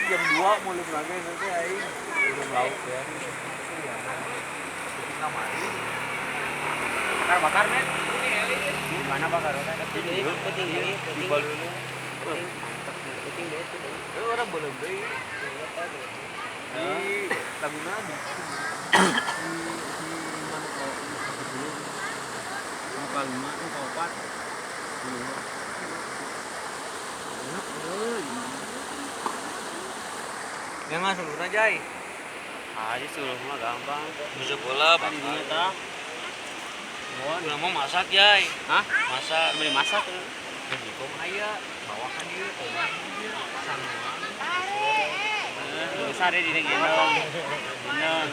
jam 2 mulai lagi nanti aing belum lauk ya. Bakar men. Mana bakar? Tinggi. Di balunnya. Tinggi itu. Orang belum deui. Di Laguna di mana kalau dulu. Apa 5 atau 4. Enak euy. Yang mah suruh aja. Aja suruh mah gampang. Bisa bola Tadi dia tah. udah mau masak jay. Hah? Masak, beli masak. Jadi kom aya bawakan dia obat dia sanuan. Besar ya di gendong. Gendong.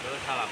Terus salah.